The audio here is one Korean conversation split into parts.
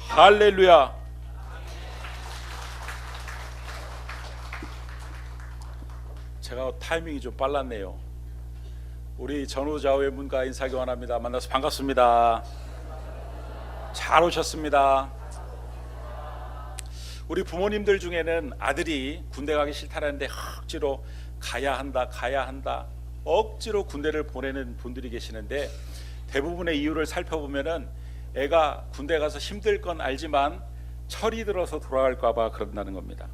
할렐루야. 제가 타이밍이 좀 빨랐네요. 우리 전우좌우의 문가 인사 교환합니다. 만나서 반갑습니다. 잘 오셨습니다. 우리 부모님들 중에는 아들이 군대 가기 싫다는데 억지로 가야 한다 억지로 군대를 보내는 분들이 계시는데, 대부분의 이유를 살펴보면은 애가 군대 가서 힘들 건 알지만 철이 들어서 돌아갈까 봐 그런다는 겁니다.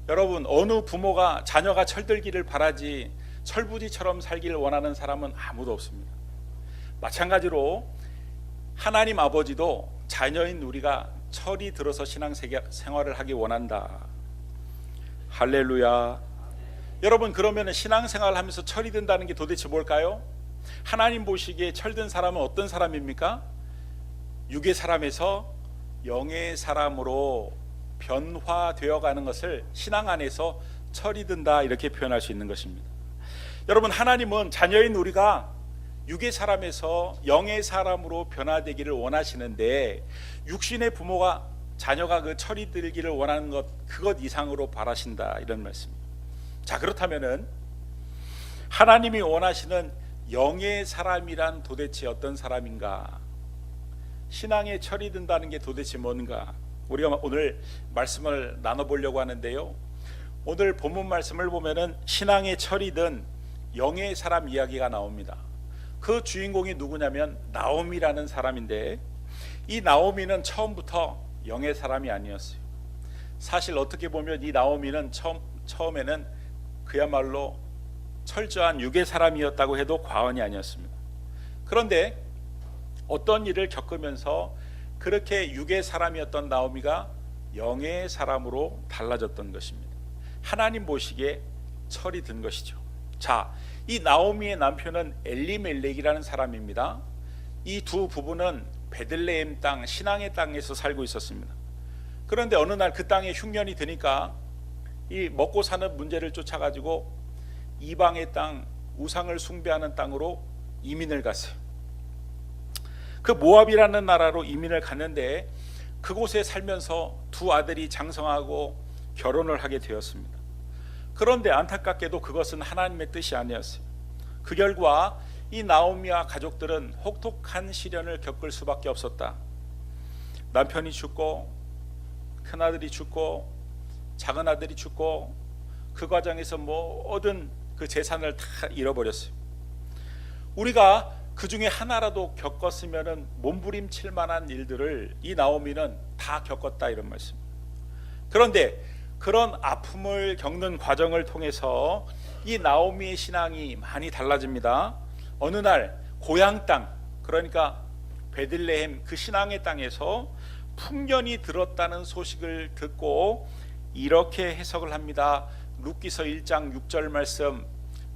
여러분, 어느 부모가 자녀가 철들기를 바라지 철부지처럼 살기를 원하는 사람은 아무도 없습니다. 마찬가지로 하나님 아버지도 자녀인 우리가 철이 들어서 신앙생활을 하기 원한다. 할렐루야. 여러분, 그러면 신앙생활을 하면서 철이 든다는 게 도대체 뭘까요? 하나님 보시기에 철든 사람은 어떤 사람입니까? 육의 사람에서 영의 사람으로 변화되어 가는 것을 신앙 안에서 철이 든다, 이렇게 표현할 수 있는 것입니다. 여러분, 하나님은 자녀인 우리가 육의 사람에서 영의 사람으로 변화되기를 원하시는데, 육신의 부모가 자녀가 그 철이 들기를 원하는 그것 이상으로 바라신다, 이런 말씀입니다. 자, 그렇다면은 하나님이 원하시는 영의 사람이란 도대체 어떤 사람인가? 신앙에 철이 든다는 게 도대체 뭔가? 우리가 오늘 말씀을 나눠보려고 하는데요, 오늘 본문 말씀을 보면은 신앙에 철이 든 영의 사람 이야기가 나옵니다. 그 주인공이 누구냐면 나오미라는 사람인데, 이 나오미는 처음부터 영의 사람이 아니었어요. 사실 어떻게 보면 이 나오미는 처음에는 그야말로 철저한 육의 사람이었다고 해도 과언이 아니었습니다. 그런데 어떤 일을 겪으면서 그렇게 육의 사람이었던 나오미가 영의 사람으로 달라졌던 것입니다. 하나님 보시기에 철이 든 것이죠. 자, 이 나오미의 남편은 엘리멜렉이라는 사람입니다. 이 두 부부는 베들레헴 땅, 신앙의 땅에서 살고 있었습니다. 그런데 어느 날 그 땅에 흉년이 드니까 이 먹고 사는 문제를 쫓아가지고 이방의 땅, 우상을 숭배하는 땅으로 이민을 갔어요. 그 모압이라는 나라로 이민을 갔는데, 그곳에 살면서 두 아들이 장성하고 결혼을 하게 되었습니다. 그런데 안타깝게도 그것은 하나님의 뜻이 아니었어요. 그 결과 이 나오미와 가족들은 혹독한 시련을 겪을 수밖에 없었다. 남편이 죽고, 큰아들이 죽고, 작은아들이 죽고, 그 과정에서 모든 그 재산을 다 잃어버렸어요. 우리가 그 중에 하나라도 겪었으면 몸부림칠 만한 일들을 이 나오미는 다 겪었다, 이런 말씀. 그런데 그런 아픔을 겪는 과정을 통해서 이 나오미의 신앙이 많이 달라집니다. 어느 날 고향 땅, 그러니까 베들레헴 그 신앙의 땅에서 풍년이 들었다는 소식을 듣고 이렇게 해석을 합니다. 룻기서 1장 6절 말씀,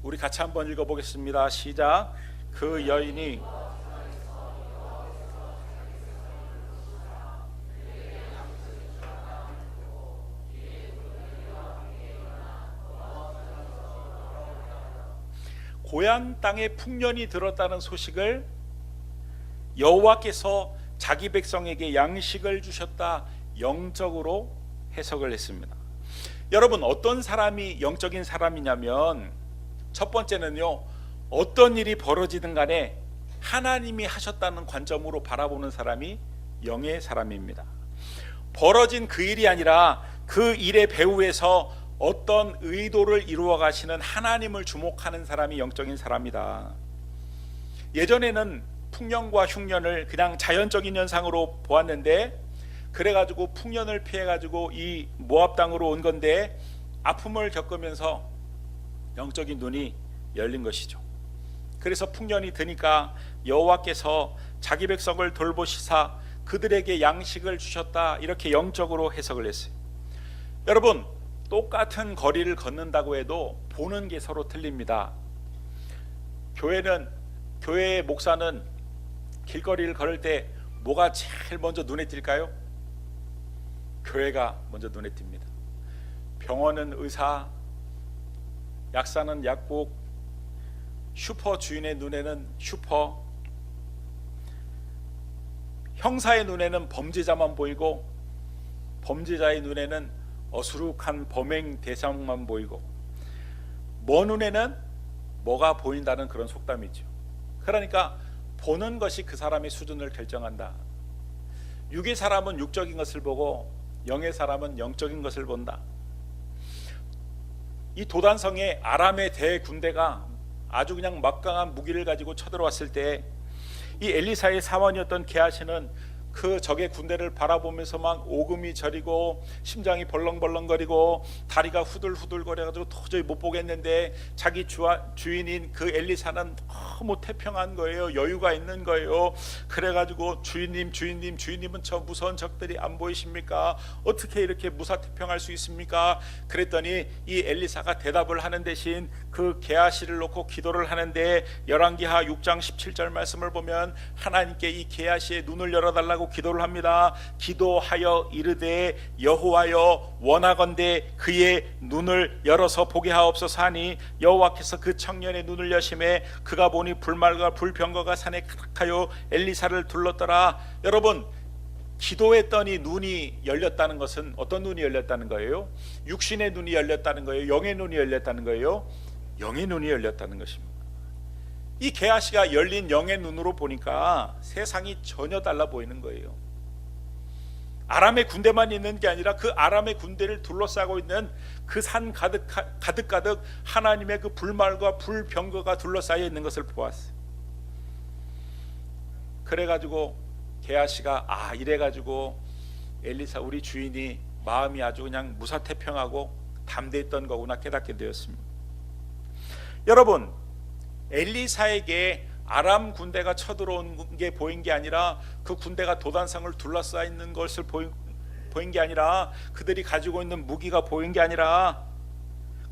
우리 같이 한번 읽어보겠습니다. 시작. 그 여인이 고향 땅에 풍년이 들었다는 소식을 여호와께서 자기 백성에게 양식을 주셨다, 영적으로 해석을 했습니다. 여러분, 어떤 사람이 영적인 사람이냐면, 첫 번째는요, 어떤 일이 벌어지든 간에 하나님이 하셨다는 관점으로 바라보는 사람이 영의 사람입니다. 벌어진 그 일이 아니라 그 일의 배후에서 어떤 의도를 이루어 가시는 하나님을 주목하는 사람이 영적인 사람이다. 예전에는 풍년과 흉년을 그냥 자연적인 현상으로 보았는데, 그래가지고 풍년을 피해가지고 이 모압 땅으로 온 건데, 아픔을 겪으면서 영적인 눈이 열린 것이죠. 그래서 풍년이 드니까 여호와께서 자기 백성을 돌보시사 그들에게 양식을 주셨다, 이렇게 영적으로 해석을 했어요. 여러분, 똑같은 거리를 걷는다고 해도 보는 게 서로 틀립니다. 교회의 목사는 길거리를 걸을 때 뭐가 제일 먼저 눈에 띌까요? 교회가 먼저 눈에 띕니다. 병원은 의사, 약사는 약국, 슈퍼 주인의 눈에는 슈퍼, 형사의 눈에는 범죄자만 보이고 범죄자의 눈에는 어수룩한 범행 대상만 보이고 뭐 눈에는 뭐가 보인다는 그런 속담이죠. 그러니까 보는 것이 그 사람의 수준을 결정한다. 육의 사람은 육적인 것을 보고 영의 사람은 영적인 것을 본다. 이 도단성에 아람의 대군대가 아주 그냥 막강한 무기를 가지고 쳐들어왔을 때 이 엘리사의 사원이었던 게하시는 그 적의 군대를 바라보면서 막 오금이 저리고 심장이 벌렁벌렁거리고 다리가 후들후들거려가지고 도저히 못 보겠는데 자기 주인인 그 엘리사는 너무 태평한 거예요. 여유가 있는 거예요. 그래가지고 주인님은 저 무서운 적들이 안 보이십니까? 어떻게 이렇게 무사태평할 수 있습니까? 그랬더니 이 엘리사가 대답을 하는 대신 그 게하시를 놓고 기도를 하는데 열왕기하 6장 17절 말씀을 보면 하나님께 이 게하시의 눈을 열어달라고 기도를 합니다. 기도하여 이르되 여호와여 원하건대 그의 눈을 열어서 보게 하옵소서 하니 여호와께서 그 청년의 눈을 여심해 그가 보니 불말과 불병거가 산에 가득하여 엘리사를 둘렀더라. 여러분, 기도했더니 눈이 열렸다는 것은 어떤 눈이 열렸다는 거예요? 육신의 눈이 열렸다는 거예요? 영의 눈이 열렸다는 거예요? 영의 눈이 열렸다는 것입니다. 이 게하시가 열린 영의 눈으로 보니까 세상이 전혀 달라 보이는 거예요. 아람의 군대만 있는 게 아니라 그 아람의 군대를 둘러싸고 있는 그 산 가득 하나님의 그 불말과 불병거가 둘러싸여 있는 것을 보았어요. 그래가지고 게하시가 이래가지고 엘리사 우리 주인이 마음이 아주 그냥 무사태평하고 담대했던 거구나 깨닫게 되었습니다. 여러분, 엘리사에게 아람 군대가 쳐들어온 게 보인 게 아니라 그 군대가 도단성을 둘러싸여 있는 것을 보인 게 아니라 그들이 가지고 있는 무기가 보인 게 아니라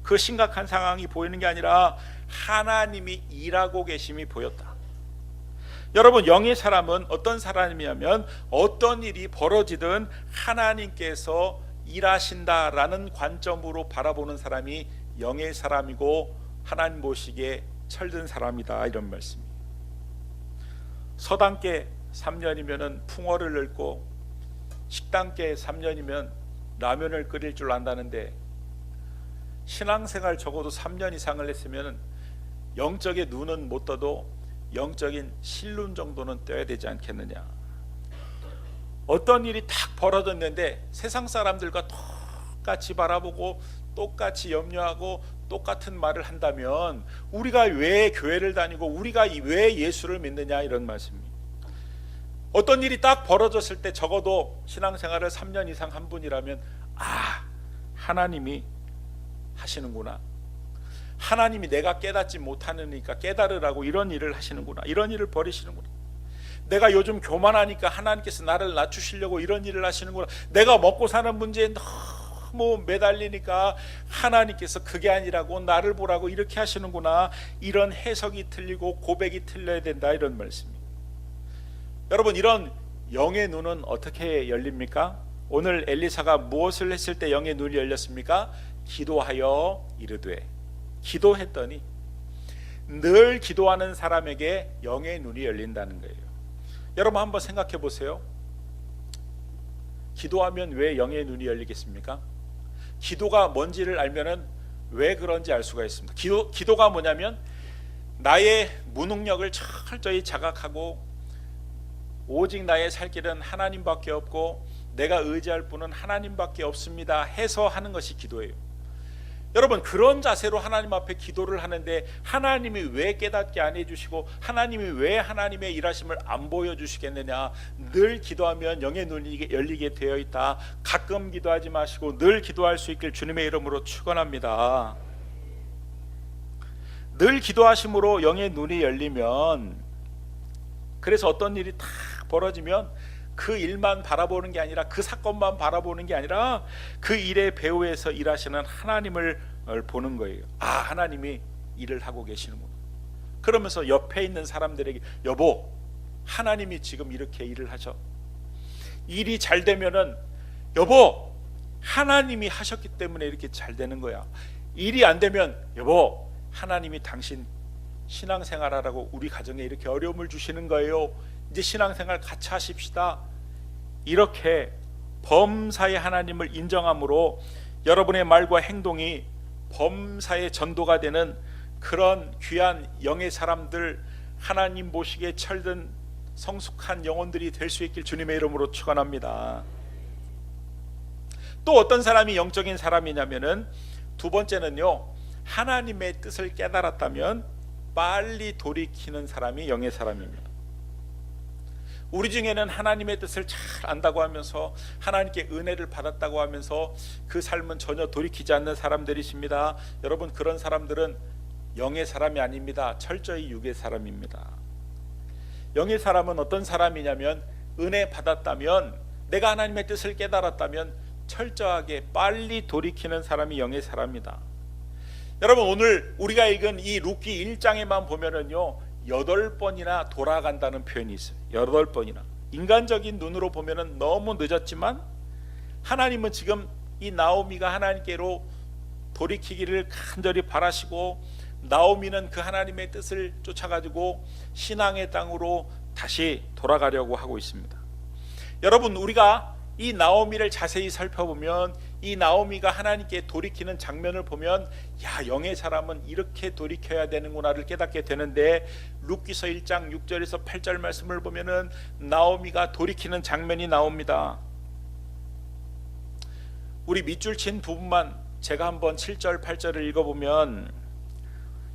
그 심각한 상황이 보이는 게 아니라 하나님이 일하고 계심이 보였다. 여러분, 영의 사람은 어떤 사람이냐면 어떤 일이 벌어지든 하나님께서 일하신다라는 관점으로 바라보는 사람이 영의 사람이고 하나님 보시기에 철든 사람이다, 이런 말씀이에요. 서당계 3년이면 풍어를 읊고 식당계 3년이면 라면을 끓일 줄 안다는데 신앙생활 적어도 3년 이상을 했으면 영적의 눈은 못 떠도 영적인 실눈 정도는 떠야 되지 않겠느냐. 어떤 일이 탁 벌어졌는데 세상 사람들과 똑같이 바라보고 똑같이 염려하고 똑같은 말을 한다면 우리가 왜 교회를 다니고 우리가 왜 예수를 믿느냐, 이런 말씀입니다. 어떤 일이 딱 벌어졌을 때 적어도 신앙생활을 3년 이상 한 분이라면 하나님이 하시는구나, 하나님이 내가 깨닫지 못하니까 깨달으라고 이런 일을 하시는구나, 이런 일을 벌이시는구나, 내가 요즘 교만하니까 하나님께서 나를 낮추시려고 이런 일을 하시는구나, 내가 먹고 사는 문제에 너무 매달리니까 하나님께서 그게 아니라고 나를 보라고 이렇게 하시는구나, 이런 해석이 틀리고 고백이 틀려야 된다, 이런 말씀입니다. 여러분, 이런 영의 눈은 어떻게 열립니까? 오늘 엘리사가 무엇을 했을 때 영의 눈이 열렸습니까? 기도하여 이르되. 기도했더니 늘 기도하는 사람에게 영의 눈이 열린다는 거예요. 여러분 한번 생각해 보세요. 기도하면 왜 영의 눈이 열리겠습니까? 기도가 뭔지를 알면은 왜 그런지 알 수가 있습니다. 기도가 뭐냐면 나의 무능력을 철저히 자각하고 오직 나의 살 길은 하나님밖에 없고 내가 의지할 분은 하나님밖에 없습니다 해서 하는 것이 기도예요. 여러분, 그런 자세로 하나님 앞에 기도를 하는데 하나님이 왜 깨닫게 안 해주시고 하나님이 왜 하나님의 일하심을 안 보여주시겠느냐. 늘 기도하면 영의 눈이 열리게 되어 있다. 가끔 기도하지 마시고 늘 기도할 수 있길 주님의 이름으로 축원합니다. 늘 기도하심으로 영의 눈이 열리면, 그래서 어떤 일이 딱 벌어지면 그 일만 바라보는 게 아니라 그 사건만 바라보는 게 아니라 그 일의 배후에서 일하시는 하나님을 보는 거예요. 하나님이 일을 하고 계시는구나. 그러면서 옆에 있는 사람들에게 여보, 하나님이 지금 이렇게 일을 하셔. 일이 잘 되면은 여보, 하나님이 하셨기 때문에 이렇게 잘 되는 거야. 일이 안 되면 여보, 하나님이 당신 신앙생활하라고 우리 가정에 이렇게 어려움을 주시는 거예요. 이제 신앙생활 같이 하십시다. 이렇게 범사의 하나님을 인정함으로 여러분의 말과 행동이 범사의 전도가 되는 그런 귀한 영의 사람들, 하나님 보시기에 철든 성숙한 영혼들이 될 수 있길 주님의 이름으로 축원합니다. 또 어떤 사람이 영적인 사람이냐면은, 두 번째는요, 하나님의 뜻을 깨달았다면 빨리 돌이키는 사람이 영의 사람입니다. 우리 중에는 하나님의 뜻을 잘 안다고 하면서 하나님께 은혜를 받았다고 하면서 그 삶은 전혀 돌이키지 않는 사람들이십니다. 여러분, 그런 사람들은 영의 사람이 아닙니다. 철저히 육의 사람입니다. 영의 사람은 어떤 사람이냐면, 은혜 받았다면, 내가 하나님의 뜻을 깨달았다면 철저하게 빨리 돌이키는 사람이 영의 사람이다. 여러분, 오늘 우리가 읽은 이 룻기 1장에만 보면은요, 8번이나 돌아간다는 표현이 있어요. 8번이나. 인간적인 눈으로 보면은 너무 늦었지만, 하나님은 지금 이 나오미가 하나님께로 돌이키기를 간절히 바라시고, 나오미는 그 하나님의 뜻을 쫓아가지고 신앙의 땅으로 다시 돌아가려고 하고 있습니다. 여러분, 우리가 이 나오미를 자세히 살펴보면, 이 나오미가 하나님께 돌이키는 장면을 보면, 야, 영의 사람은 이렇게 돌이켜야 되는구나를 깨닫게 되는데, 룻기서 1장 6절에서 8절 말씀을 보면은 나오미가 돌이키는 장면이 나옵니다. 우리 밑줄 친 부분만 제가 한번 7절 8절을 읽어보면,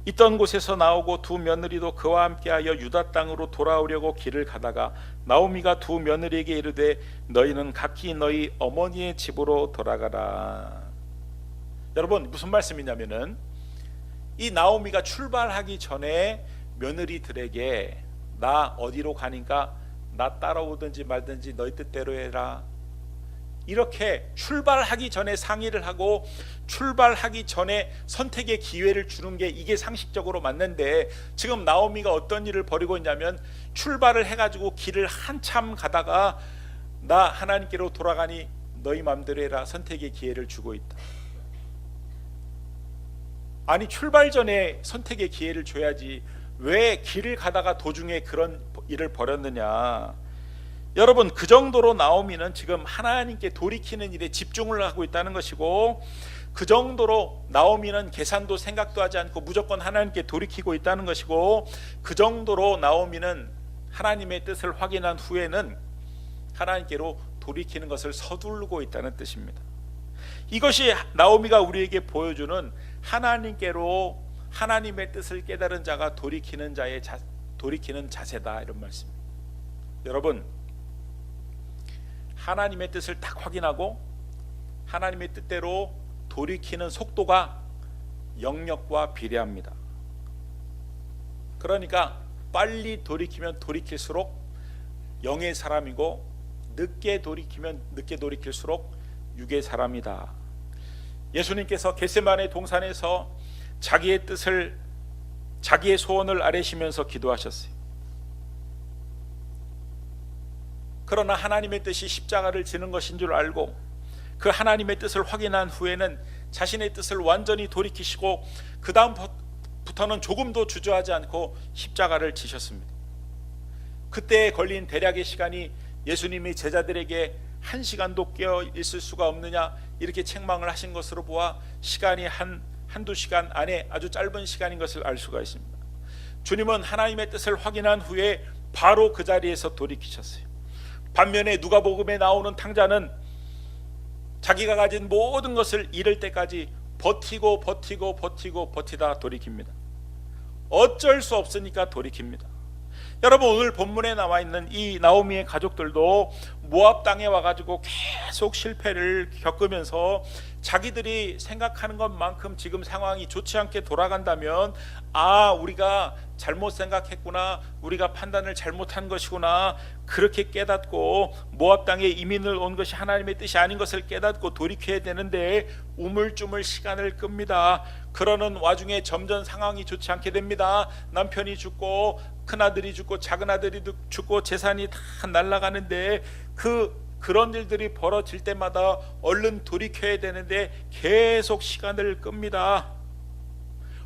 있던 곳에서 나오고 두 며느리도 그와 함께하여 유다 땅으로 돌아오려고 길을 가다가 나오미가 두 며느리에게 이르되 너희는 각기 너희 어머니의 집으로 돌아가라. 여러분, 무슨 말씀이냐면은, 이 나오미가 출발하기 전에 며느리들에게 나 어디로 가니까 나 따라오든지 말든지 너희 뜻대로 해라, 이렇게 출발하기 전에 상의를 하고 출발하기 전에 선택의 기회를 주는 게 이게 상식적으로 맞는데, 지금 나오미가 어떤 일을 벌이고 있냐면, 출발을 해가지고 길을 한참 가다가 나 하나님께로 돌아가니 너희 맘대로 해라, 선택의 기회를 주고 있다. 아니, 출발 전에 선택의 기회를 줘야지 왜 길을 가다가 도중에 그런 일을 벌였느냐. 여러분, 그 정도로 나오미는 지금 하나님께 돌이키는 일에 집중을 하고 있다는 것이고, 그 정도로 나오미는 계산도 생각도 하지 않고 무조건 하나님께 돌이키고 있다는 것이고, 그 정도로 나오미는 하나님의 뜻을 확인한 후에는 하나님께로 돌이키는 것을 서두르고 있다는 뜻입니다. 이것이 나오미가 우리에게 보여주는 하나님께로 하나님의 뜻을 깨달은 자가 돌이키는 자세다, 이런 말씀입니다. 여러분, 하나님의 뜻을 딱 확인하고 하나님의 뜻대로 돌이키는 속도가 영역과 비례합니다. 그러니까 빨리 돌이키면 돌이킬수록 영의 사람이고, 늦게 돌이키면 늦게 돌이킬수록 육의 사람이다. 예수님께서 겟세마네 동산에서 자기의 뜻을, 자기의 소원을 아뢰시면서 기도하셨어요. 그러나 하나님의 뜻이 십자가를 지는 것인 줄 알고 그 하나님의 뜻을 확인한 후에는 자신의 뜻을 완전히 돌이키시고 그 다음부터는 조금도 주저하지 않고 십자가를 지셨습니다. 그때 걸린 대략의 시간이 예수님이 제자들에게 1시간도 깨어 있을 수가 없느냐 이렇게 책망을 하신 것으로 보아 시간이 한두 시간 안에 아주 짧은 시간인 것을 알 수가 있습니다. 주님은 하나님의 뜻을 확인한 후에 바로 그 자리에서 돌이키셨어요. 반면에 누가복음에 나오는 탕자는 자기가 가진 모든 것을 잃을 때까지 버티다 돌이킵니다. 어쩔 수 없으니까 돌이킵니다. 여러분, 오늘 본문에 나와 있는 이 나오미의 가족들도 모압 땅에 와가지고 계속 실패를 겪으면서 자기들이 생각하는 것만큼 지금 상황이 좋지 않게 돌아간다면, 우리가 잘못 생각했구나, 우리가 판단을 잘못한 것이구나, 그렇게 깨닫고 모압 땅에 이민을 온 것이 하나님의 뜻이 아닌 것을 깨닫고 돌이켜야 되는데 우물쭈물 시간을 끕니다. 그러는 와중에 점점 상황이 좋지 않게 됩니다. 남편이 죽고 큰아들이 죽고 작은아들이 죽고 재산이 다 날아가는데 그런 일들이 벌어질 때마다 얼른 돌이켜야 되는데 계속 시간을 끕니다.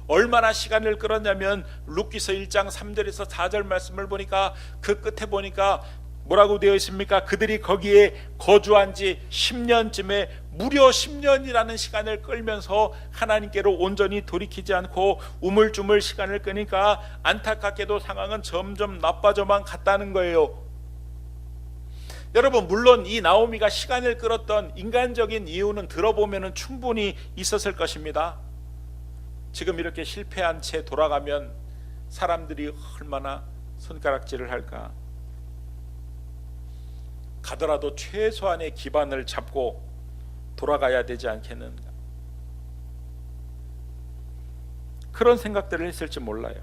얼마나 시간을 끌었냐면 룻기서 1장 3절에서 4절 말씀을 보니까 그 끝에 보니까 뭐라고 되어 있습니까? 그들이 거기에 거주한 지 10년쯤에 무려 10년이라는 시간을 끌면서 하나님께로 온전히 돌이키지 않고 우물쭈물 시간을 끄니까 안타깝게도 상황은 점점 나빠져만 갔다는 거예요. 여러분, 물론 이 나오미가 시간을 끌었던 인간적인 이유는 들어보면 충분히 있었을 것입니다. 지금 이렇게 실패한 채 돌아가면 사람들이 얼마나 손가락질을 할까. 가더라도 최소한의 기반을 잡고 돌아가야 되지 않겠는가. 그런 생각들을 했을지 몰라요.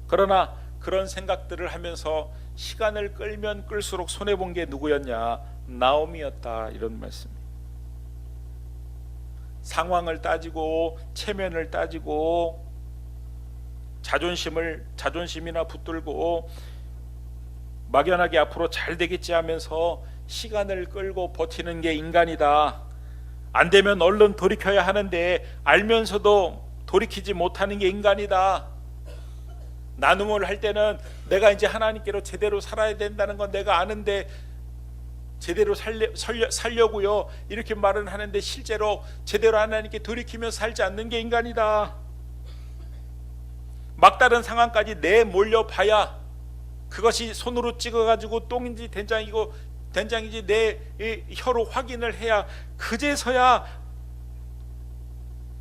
그러나 그런 생각들을 하면서 시간을 끌면 끌수록 손해본 게 누구였냐? 나오미였다, 이런 말씀이에요. 상황을 따지고 체면을 따지고 자존심이나 붙들고 막연하게 앞으로 잘 되겠지 하면서 시간을 끌고 버티는 게 인간이다. 안 되면 얼른 돌이켜야 하는데 알면서도 돌이키지 못하는 게 인간이다. 나눔을 할 때는 내가 이제 하나님께로 제대로 살아야 된다는 건 내가 아는데 제대로 살려고요 이렇게 말은 하는데 실제로 제대로 하나님께 돌이키며 살지 않는 게 인간이다. 막다른 상황까지 내몰려 봐야 그것이 손으로 찍어가지고 똥인지 된장인지 내 혀로 확인을 해야 그제서야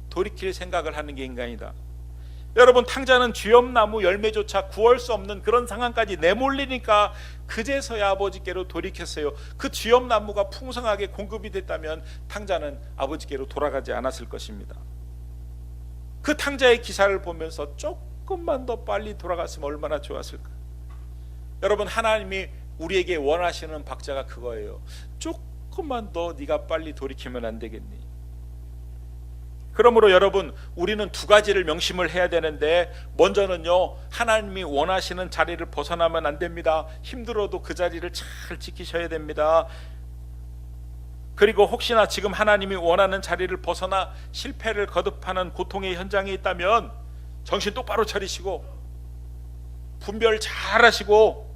돌이킬 생각을 하는 게 인간이다. 여러분, 탕자는 쥐엄나무 열매조차 구할 수 없는 그런 상황까지 내몰리니까 그제서야 아버지께로 돌이켰어요. 그 쥐엄나무가 풍성하게 공급이 됐다면 탕자는 아버지께로 돌아가지 않았을 것입니다. 그 탕자의 기사를 보면서 조금만 더 빨리 돌아갔으면 얼마나 좋았을까. 여러분, 하나님이 우리에게 원하시는 박자가 그거예요. 조금만 더 네가 빨리 돌이키면 안 되겠니? 그러므로 여러분, 우리는 두 가지를 명심을 해야 되는데, 먼저는요, 하나님이 원하시는 자리를 벗어나면 안 됩니다. 힘들어도 그 자리를 잘 지키셔야 됩니다. 그리고 혹시나 지금 하나님이 원하는 자리를 벗어나 실패를 거듭하는 고통의 현장에 있다면 정신 똑바로 차리시고 분별 잘 하시고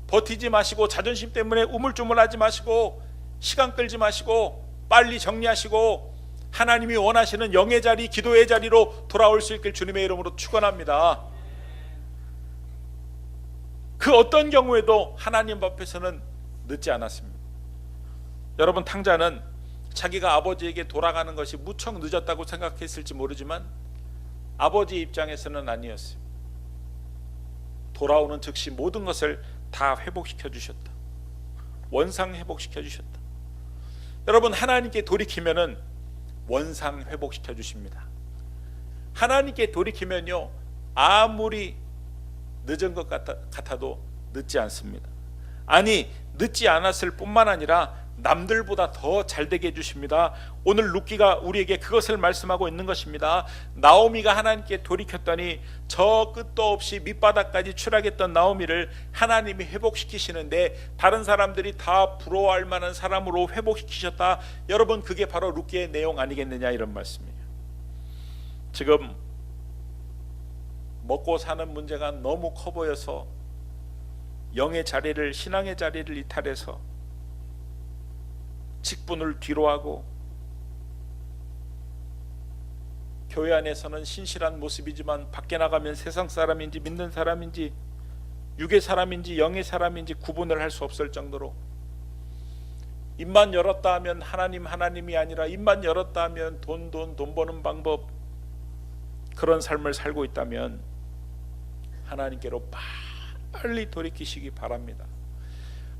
버티지 마시고 자존심 때문에 우물쭈물하지 마시고 시간 끌지 마시고 빨리 정리하시고 하나님이 원하시는 영의 자리, 기도의 자리로 돌아올 수 있길 주님의 이름으로 축원합니다. 그 어떤 경우에도 하나님 앞에서는 늦지 않았습니다. 여러분, 탕자는 자기가 아버지에게 돌아가는 것이 무척 늦었다고 생각했을지 모르지만 아버지 입장에서는 아니었어요. 돌아오는 즉시 모든 것을 다 회복시켜 주셨다. 원상 회복시켜 주셨다. 여러분, 하나님께 돌이키면은 원상 회복시켜 주십니다. 하나님께 돌이키면요, 아무리 늦은 것 같아도 늦지 않습니다. 아니, 늦지 않았을 뿐만 아니라 남들보다 더 잘되게 해주십니다. 오늘 룻기가 우리에게 그것을 말씀하고 있는 것입니다. 나오미가 하나님께 돌이켰더니 저 끝도 없이 밑바닥까지 추락했던 나오미를 하나님이 회복시키시는데 다른 사람들이 다 부러워할 만한 사람으로 회복시키셨다. 여러분, 그게 바로 룻기의 내용 아니겠느냐, 이런 말씀이에요. 지금 먹고 사는 문제가 너무 커 보여서 영의 자리를, 신앙의 자리를 이탈해서 직분을 뒤로하고 교회 안에서는 신실한 모습이지만 밖에 나가면 세상 사람인지 믿는 사람인지 육의 사람인지 영의 사람인지 구분을 할 수 없을 정도로 입만 열었다 하면 하나님이 아니라 입만 열었다 하면 돈 버는 방법, 그런 삶을 살고 있다면 하나님께로 빨리 돌이키시기 바랍니다.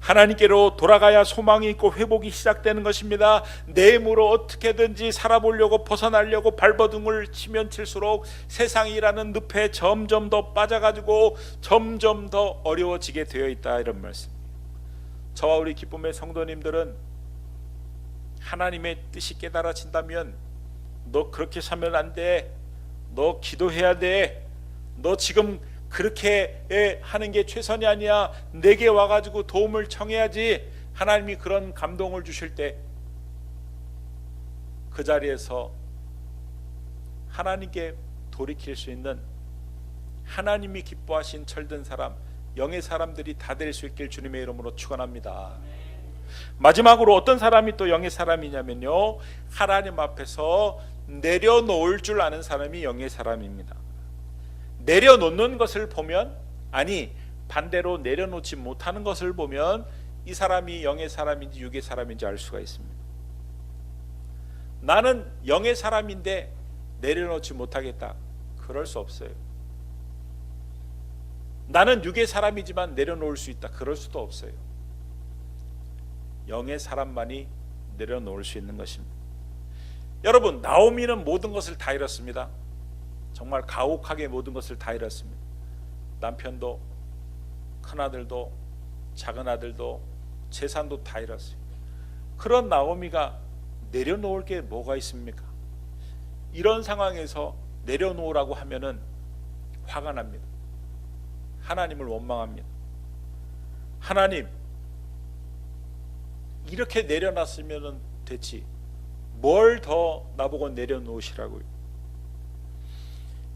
하나님께로 돌아가야 소망이 있고 회복이 시작되는 것입니다. 내 힘으로 어떻게든지 살아보려고 벗어나려고 발버둥을 치면 칠수록 세상이라는 늪에 점점 더 빠져가지고 점점 더 어려워지게 되어 있다, 이런 말씀이에요. 저와 우리 기쁨의 성도님들은 하나님의 뜻이 깨달아진다면 너 그렇게 살면 안 돼, 너 기도해야 돼, 너 지금 그렇게 하는 게 최선이 아니야, 내게 와가지고 도움을 청해야지, 하나님이 그런 감동을 주실 때 그 자리에서 하나님께 돌이킬 수 있는, 하나님이 기뻐하신 철든 사람, 영의 사람들이 다 될 수 있길 주님의 이름으로 축원합니다. 마지막으로 어떤 사람이 또 영의 사람이냐면요, 하나님 앞에서 내려놓을 줄 아는 사람이 영의 사람입니다. 내려놓는 것을 보면, 아니 반대로 내려놓지 못하는 것을 보면 이 사람이 영의 사람인지 육의 사람인지 알 수가 있습니다. 나는 영의 사람인데 내려놓지 못하겠다, 그럴 수 없어요. 나는 육의 사람이지만 내려놓을 수 있다, 그럴 수도 없어요. 영의 사람만이 내려놓을 수 있는 것입니다. 여러분, 나오미는 모든 것을 다 잃었습니다. 정말 가혹하게 모든 것을 다 잃었습니다. 남편도, 큰아들도, 작은아들도, 재산도 다 잃었어요. 그런 나오미가 내려놓을 게 뭐가 있습니까? 이런 상황에서 내려놓으라고 하면은 화가 납니다. 하나님을 원망합니다. 하나님, 이렇게 내려놨으면 됐지, 뭘 더 나보고 내려놓으시라고요.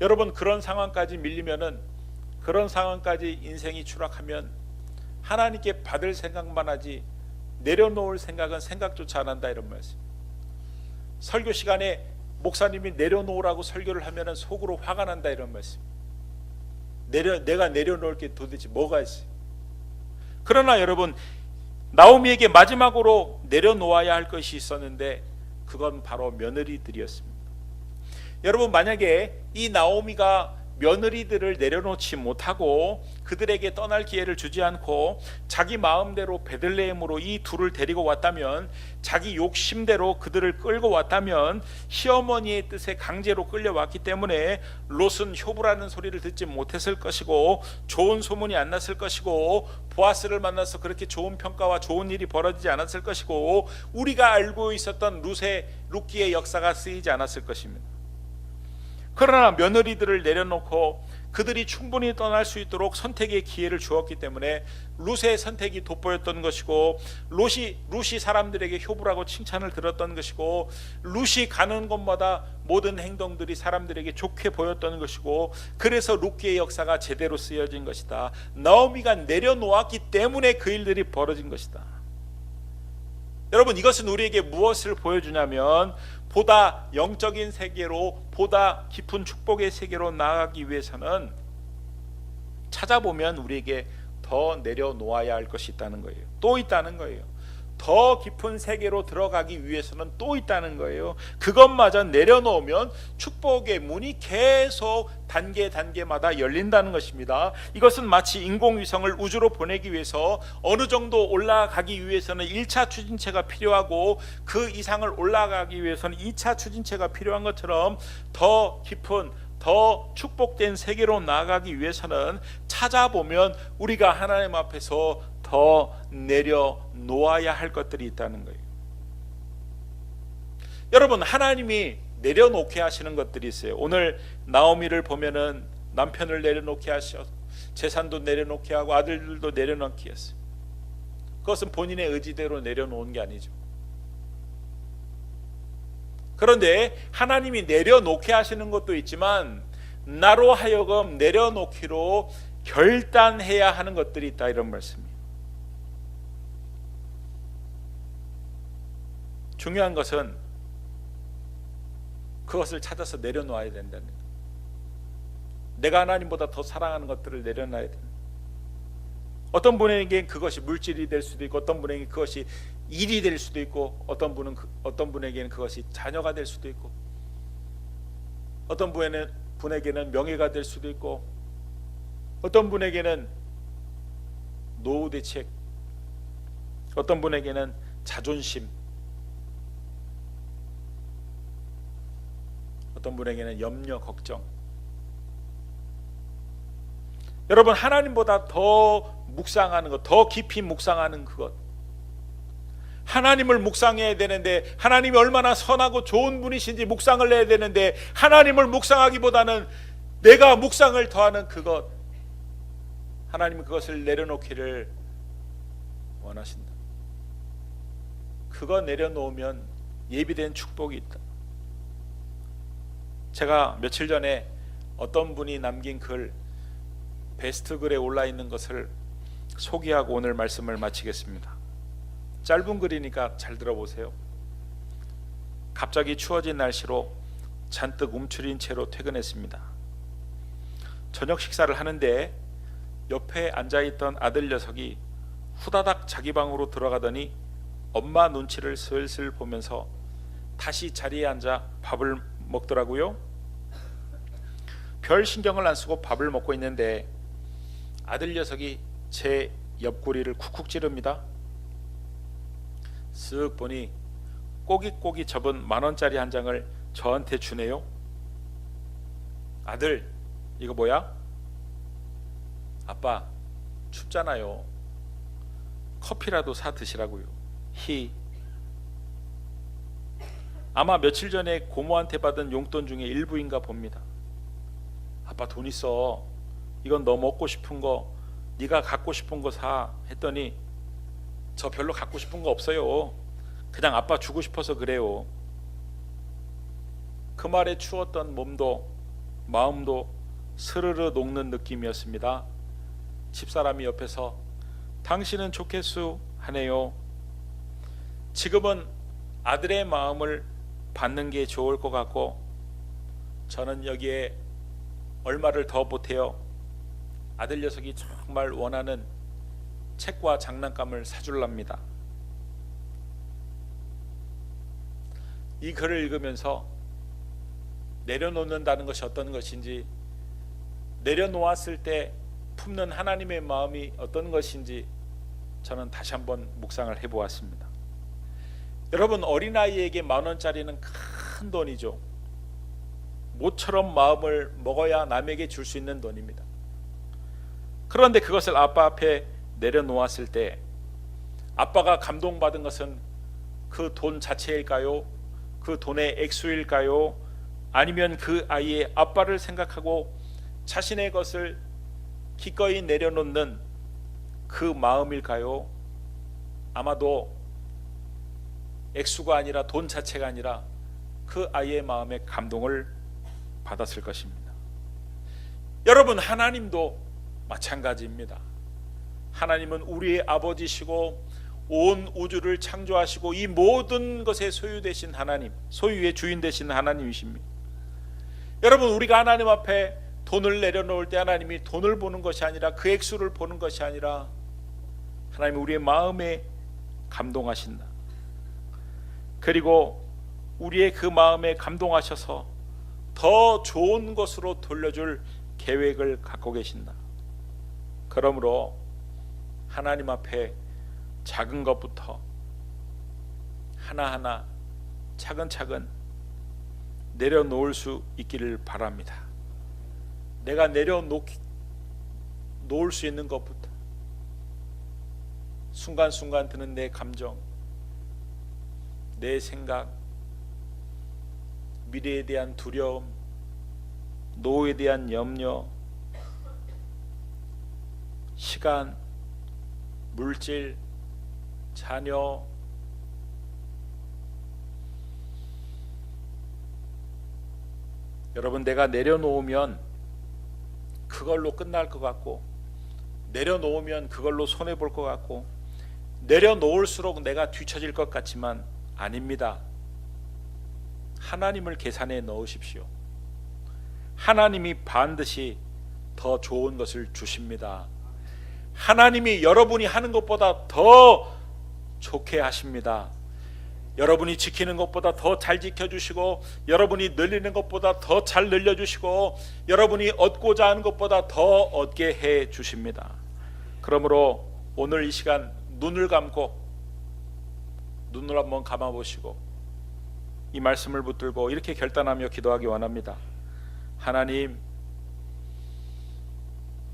여러분, 그런 상황까지 밀리면은, 그런 상황까지 인생이 추락하면 하나님께 받을 생각만 하지 내려놓을 생각은 생각조차 안 한다, 이런 말씀. 설교 시간에 목사님이 내려놓으라고 설교를 하면은 속으로 화가 난다, 이런 말씀. 내가 내려놓을 게 도대체 뭐가 있어요? 그러나 여러분, 나오미에게 마지막으로 내려놓아야 할 것이 있었는데 그건 바로 며느리들이었습니다. 여러분, 만약에 이 나오미가 며느리들을 내려놓지 못하고 그들에게 떠날 기회를 주지 않고 자기 마음대로 베들레헴으로 이 둘을 데리고 왔다면, 자기 욕심대로 그들을 끌고 왔다면, 시어머니의 뜻에 강제로 끌려왔기 때문에 롯은 효부라는 소리를 듣지 못했을 것이고 좋은 소문이 안 났을 것이고 보아스를 만나서 그렇게 좋은 평가와 좋은 일이 벌어지지 않았을 것이고 우리가 알고 있었던 룻기의 역사가 쓰이지 않았을 것입니다. 그러나 며느리들을 내려놓고 그들이 충분히 떠날 수 있도록 선택의 기회를 주었기 때문에 룻의 선택이 돋보였던 것이고, 룻이 사람들에게 효부라고 칭찬을 들었던 것이고, 룻이 가는 곳마다 모든 행동들이 사람들에게 좋게 보였던 것이고, 그래서 룻기의 역사가 제대로 쓰여진 것이다. 나오미가 내려놓았기 때문에 그 일들이 벌어진 것이다. 여러분, 이것은 우리에게 무엇을 보여주냐면, 보다 영적인 세계로, 보다 깊은 축복의 세계로 나아가기 위해서는 찾아보면 우리에게 더 내려놓아야 할 것이 있다는 거예요. 또 있다는 거예요. 더 깊은 세계로 들어가기 위해서는 또 있다는 거예요. 그것마저 내려놓으면 축복의 문이 계속 단계마다 열린다는 것입니다. 이것은 마치 인공위성을 우주로 보내기 위해서 어느 정도 올라가기 위해서는 1차 추진체가 필요하고 그 이상을 올라가기 위해서는 2차 추진체가 필요한 것처럼 더 깊은, 더 축복된 세계로 나아가기 위해서는 찾아보면 우리가 하나님 앞에서 더 내려놓아야 할 것들이 있다는 거예요. 여러분, 하나님이 내려놓게 하시는 것들이 있어요. 오늘 나오미를 보면은 남편을 내려놓게 하셔, 재산도 내려놓게 하고 아들들도 내려놓게 했어요. 그것은 본인의 의지대로 내려놓은 게 아니죠. 그런데 하나님이 내려놓게 하시는 것도 있지만 나로 하여금 내려놓기로 결단해야 하는 것들이 있다, 이런 말씀이에요. 중요한 것은 그것을 찾아서 내려놓아야 된다는 거예요. 내가 하나님보다 더 사랑하는 것들을 내려놔야 된다. 어떤 분에게 그것이 물질이 될 수도 있고, 어떤 분에게 그것이 일이 될 수도 있고, 어떤 분에게는 그것이 자녀가 될 수도 있고, 어떤 분에게는 명예가 될 수도 있고, 어떤 분에게는 노후 대책, 어떤 분에게는 자존심, 어떤 분에게는 염려, 걱정. 여러분, 하나님보다 더 묵상하는 것, 더 깊이 묵상하는 그것, 하나님을 묵상해야 되는데, 하나님이 얼마나 선하고 좋은 분이신지 묵상을 해야 되는데, 하나님을 묵상하기보다는 내가 묵상을 더하는 그것, 하나님은 그것을 내려놓기를 원하신다. 그거 내려놓으면 예비된 축복이 있다. 제가 며칠 전에 어떤 분이 남긴 글, 베스트 글에 올라 있는 것을 소개하고 오늘 말씀을 마치겠습니다. 짧은 글이니까 잘 들어보세요. 갑자기 추워진 날씨로 잔뜩 움츠린 채로 퇴근했습니다. 저녁 식사를 하는데 옆에 앉아있던 아들 녀석이 후다닥 자기 방으로 들어가더니 엄마 눈치를 슬슬 보면서 다시 자리에 앉아 밥을 먹더라고요. 별 신경을 안 쓰고 밥을 먹고 있는데 아들 녀석이 제 옆구리를 쿡쿡 찌릅니다. 쓱 보니 꼬깃꼬깃 접은 10,000원짜리 한 장을 저한테 주네요. 아들, 이거 뭐야? 아빠, 춥잖아요. 커피라도 사 드시라고요. 아마 며칠 전에 고모한테 받은 용돈 중에 일부인가 봅니다. 아빠 돈 있어. 이건 너 먹고 싶은 거, 네가 갖고 싶은 거 사 했더니 저 별로 갖고 싶은 거 없어요. 그냥 아빠 주고 싶어서 그래요. 그 말에 추웠던 몸도 마음도 스르르 녹는 느낌이었습니다. 집사람이 옆에서 당신은 좋겠수 하네요. 지금은 아들의 마음을 받는 게 좋을 것 같고 저는 여기에 얼마를 더 보태어 아들 녀석이 정말 원하는 책과 장난감을 사줄랍니다. 이 글을 읽으면서 내려놓는다는 것이 어떤 것인지, 내려놓았을 때 품는 하나님의 마음이 어떤 것인지 저는 다시 한번 묵상을 해보았습니다. 여러분, 어린아이에게 10,000원짜리는 큰 돈이죠. 모처럼 마음을 먹어야 남에게 줄 수 있는 돈입니다. 그런데 그것을 아빠 앞에 내려놓았을 때 아빠가 감동받은 것은 그 돈 자체일까요? 그 돈의 액수일까요? 아니면 그 아이의 아빠를 생각하고 자신의 것을 기꺼이 내려놓는 그 마음일까요? 아마도 액수가 아니라 돈 자체가 아니라 그 아이의 마음에 감동을 받았을 것입니다. 여러분, 하나님도 마찬가지입니다. 하나님은 우리의 아버지시고 온 우주를 창조하시고 이 모든 것의 소유 되신 하나님, 소유의 주인 되신 하나님이십니다. 여러분, 우리가 하나님 앞에 돈을 내려놓을 때 하나님이 돈을 보는 것이 아니라 그 액수를 보는 것이 아니라 하나님이 우리의 마음에 감동하신다. 그리고 우리의 그 마음에 감동하셔서 더 좋은 것으로 돌려줄 계획을 갖고 계신다. 그러므로 하나님 앞에 작은 것부터 하나하나 차근차근 내려놓을 수 있기를 바랍니다. 내가 내려놓을 수 있는 것부터 순간순간 드는 내 감정, 내 생각, 미래에 대한 두려움, 노후에 대한 염려, 시간, 물질, 자녀, 여러분, 내가 내려놓으면 그걸로 끝날 것 같고, 내려놓으면 그걸로 손해볼 것 같고, 내려놓을수록 내가 뒤처질 것 같지만 아닙니다. 하나님을 계산에 넣으십시오. 하나님이 반드시 더 좋은 것을 주십니다. 하나님이 여러분이 하는 것보다 더 좋게 하십니다. 여러분이 지키는 것보다 더 잘 지켜주시고, 여러분이 늘리는 것보다 더 잘 늘려주시고, 여러분이 얻고자 하는 것보다 더 얻게 해 주십니다. 그러므로 오늘 이 시간 눈을 감고 눈을 한번 감아보시고 이 말씀을 붙들고 이렇게 결단하며 기도하기 원합니다. 하나님,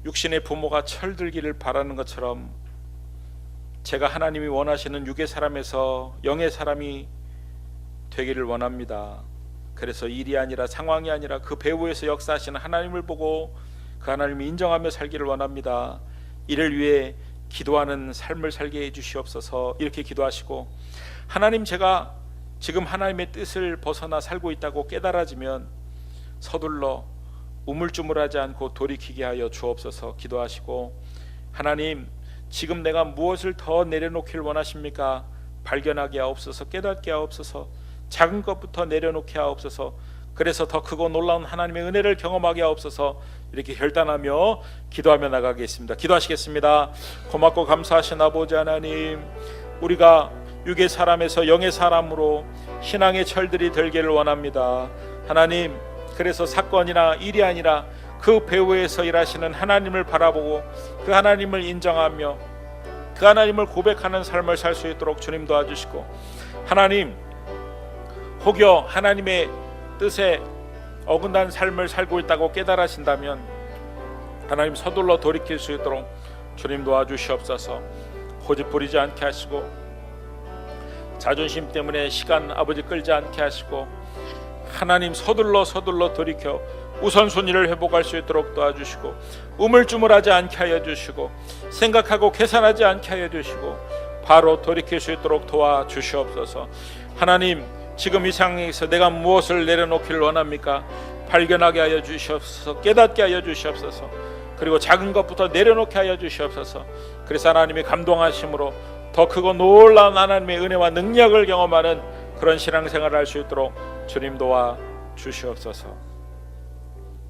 육신의 부모가 철들기를 바라는 것처럼 제가 하나님이 원하시는 육의 사람에서 영의 사람이 되기를 원합니다. 그래서 일이 아니라 상황이 아니라 그 배후에서 역사하시는 하나님을 보고 그 하나님을 인정하며 살기를 원합니다. 이를 위해 기도하는 삶을 살게 해주시옵소서. 이렇게 기도하시고, 하나님, 제가 지금 하나님의 뜻을 벗어나 살고 있다고 깨달아지면 서둘러 우물쭈물하지 않고 돌이키게 하여 주옵소서. 기도하시고, 하나님, 지금 내가 무엇을 더 내려놓기를 원하십니까? 발견하게 하옵소서. 깨닫게 하옵소서. 작은 것부터 내려놓게 하옵소서. 그래서 더 크고 놀라운 하나님의 은혜를 경험하게 하옵소서. 이렇게 결단하며 기도하며 나가겠습니다. 기도하시겠습니다. 고맙고 감사하신 아버지 하나님, 우리가 육의 사람에서 영의 사람으로 신앙의 철들이 들기를 원합니다. 하나님, 그래서 사건이나 일이 아니라 그 배후에서 일하시는 하나님을 바라보고 그 하나님을 인정하며 그 하나님을 고백하는 삶을 살 수 있도록 주님 도와주시고, 하나님, 혹여 하나님의 뜻에 어긋난 삶을 살고 있다고 깨달으신다면 하나님 서둘러 돌이킬 수 있도록 주님 도와주시옵소서. 고집 부리지 않게 하시고, 자존심 때문에 시간 아버지 끌지 않게 하시고, 하나님 서둘러 돌이켜 우선순위를 회복할 수 있도록 도와주시고, 우물쭈물하지 않게 하여 주시고, 생각하고 계산하지 않게 하여 주시고, 바로 돌이킬 수 있도록 도와주시옵소서. 하나님, 지금 이 상황에서 내가 무엇을 내려놓기를 원합니까? 발견하게 하여 주시옵소서. 깨닫게 하여 주시옵소서. 그리고 작은 것부터 내려놓게 하여 주시옵소서. 그래서 하나님의 감동하심으로 더 크고 놀라운 하나님의 은혜와 능력을 경험하는 그런 신앙생활을 할 수 있도록 주님 도와 주시옵소서.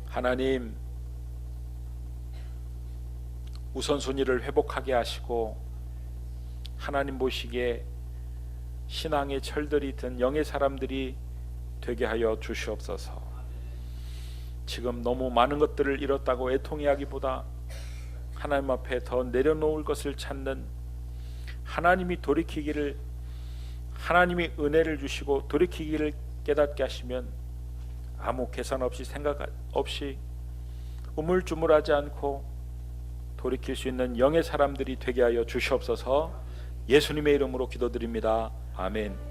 하나님, 우선순위를 회복하게 하시고 하나님 보시기에 신앙의 철들이 든 영의 사람들이 되게 하여 주시옵소서. 지금 너무 많은 것들을 잃었다고 애통해하기보다 하나님 앞에 더 내려놓을 것을 찾는, 하나님이 돌이키기를, 하나님이 은혜를 주시고 돌이키기를 깨닫게 하시면 아무 계산 없이 생각 없이 우물쭈물하지 않고 돌이킬 수 있는 영의 사람들이 되게 하여 주시옵소서. 예수님의 이름으로 기도드립니다. 아멘.